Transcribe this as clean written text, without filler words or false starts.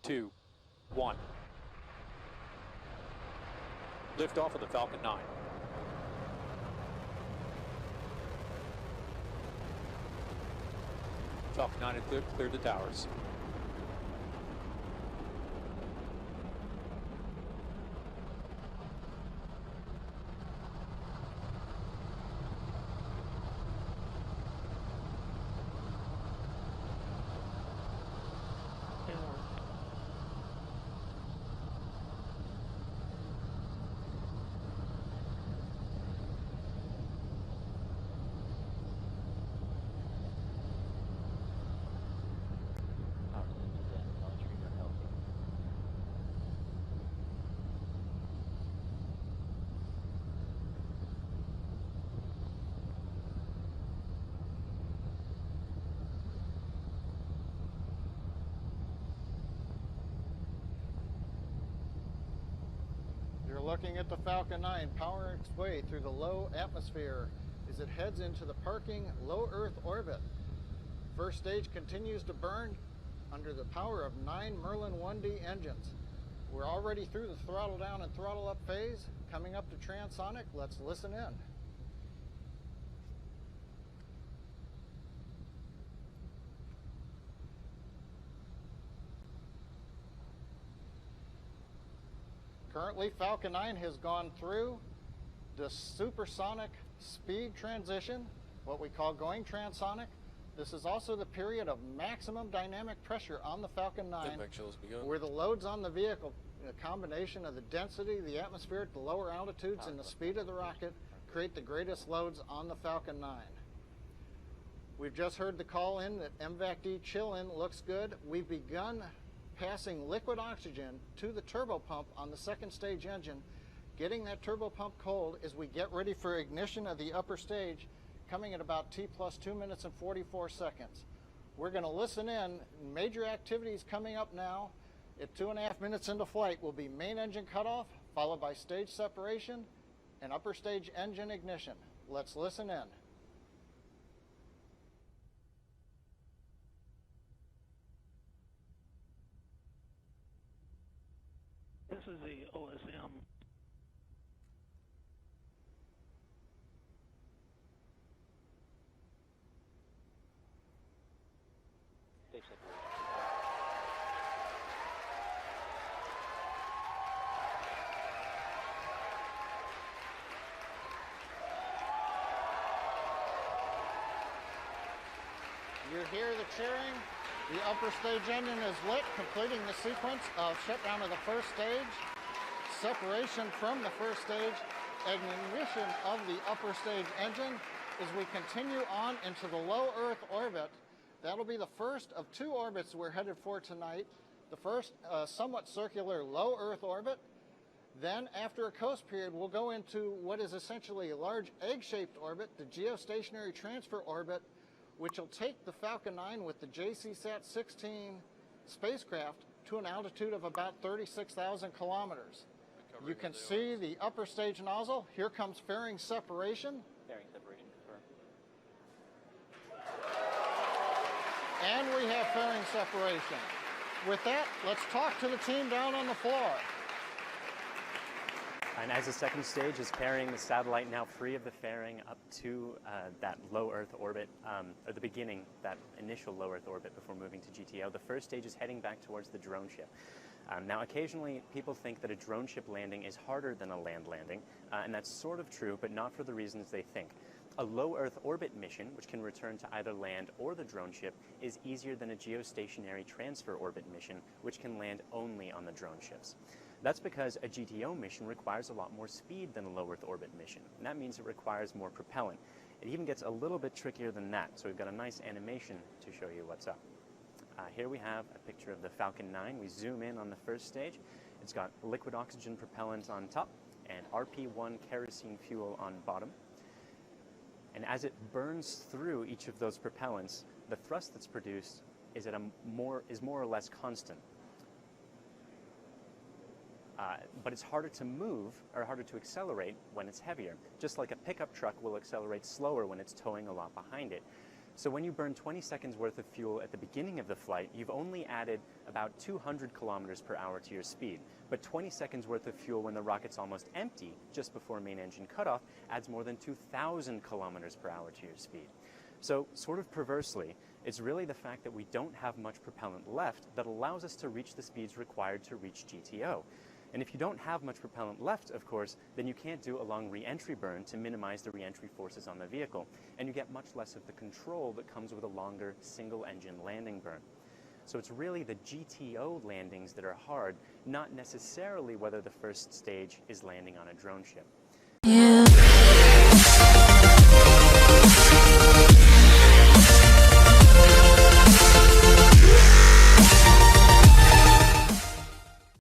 2, 1. Lift off of the Falcon 9. Falcon 9 had cleared the towers. You're looking at the Falcon 9 powering its way through the low atmosphere as it heads into the parking low Earth orbit. First stage continues to burn under the power of 9 Merlin 1D engines. We're already through the throttle down and throttle up phase. Coming up to transonic, let's listen in. Currently, Falcon 9 has gone through the supersonic speed transition, what we call going transonic. This is also the period of maximum dynamic pressure on the Falcon 9, where the loads on the vehicle, a combination of the density, the atmosphere at the lower altitudes, and the speed of the rocket, create the greatest loads on the Falcon 9. We've just heard the call in that MVAC-D chill-in looks good. We've begun passing liquid oxygen to the turbopump on the second stage engine, getting that turbopump cold as we get ready for ignition of the upper stage, coming at about T plus 2 minutes and 44 seconds. We're going to listen in. Major activities coming up now. At 2.5 minutes into flight will be main engine cutoff, followed by stage separation and upper stage engine ignition. Let's listen in. This is the OSM. You hear the cheering. The upper stage engine is lit, completing the sequence of shutdown of the first stage, separation from the first stage, ignition of the upper stage engine as we continue on into the low Earth orbit. That'll be the first of 2 orbits we're headed for tonight. The first, somewhat circular low Earth orbit. Then, after a coast period, we'll go into what is essentially a large egg-shaped orbit, the Geostationary Transfer Orbit, which will take the Falcon 9 with the JSAT 16 spacecraft to an altitude of about 36,000 kilometers. You can see the upper stage nozzle. Here comes fairing separation. Fairing separation confirmed. And we have fairing separation. With that, let's talk to the team down on the floor. And as the second stage is carrying the satellite now free of the fairing up to that low Earth orbit, or the beginning, that initial low Earth orbit before moving to GTO, the first stage is heading back towards the drone ship. Now, occasionally people think that a drone ship landing is harder than a land landing, and that's sort of true, but not for the reasons they think. A low Earth orbit mission, which can return to either land or the drone ship, is easier than a geostationary transfer orbit mission, which can land only on the drone ships. That's because a GTO mission requires a lot more speed than a low Earth orbit mission, and that means it requires more propellant. It even gets a little bit trickier than that, so we've got a nice animation to show you what's up. Here we have a picture of the Falcon 9. We zoom in on the first stage. It's got liquid oxygen propellant on top and RP1 kerosene fuel on bottom. And as it burns through each of those propellants, the thrust that's produced is more or less constant. But it's harder to move, or harder to accelerate when it's heavier. Just like a pickup truck will accelerate slower when it's towing a lot behind it. So when you burn 20 seconds worth of fuel at the beginning of the flight, you've only added about 200 kilometers per hour to your speed. But 20 seconds worth of fuel when the rocket's almost empty, just before main engine cutoff, adds more than 2,000 kilometers per hour to your speed. So, sort of perversely, it's really the fact that we don't have much propellant left that allows us to reach the speeds required to reach GTO. And if you don't have much propellant left, of course, then you can't do a long re-entry burn to minimize the re-entry forces on the vehicle, and you get much less of the control that comes with a longer single-engine landing burn. So it's really the GTO landings that are hard, not necessarily whether the first stage is landing on a drone ship.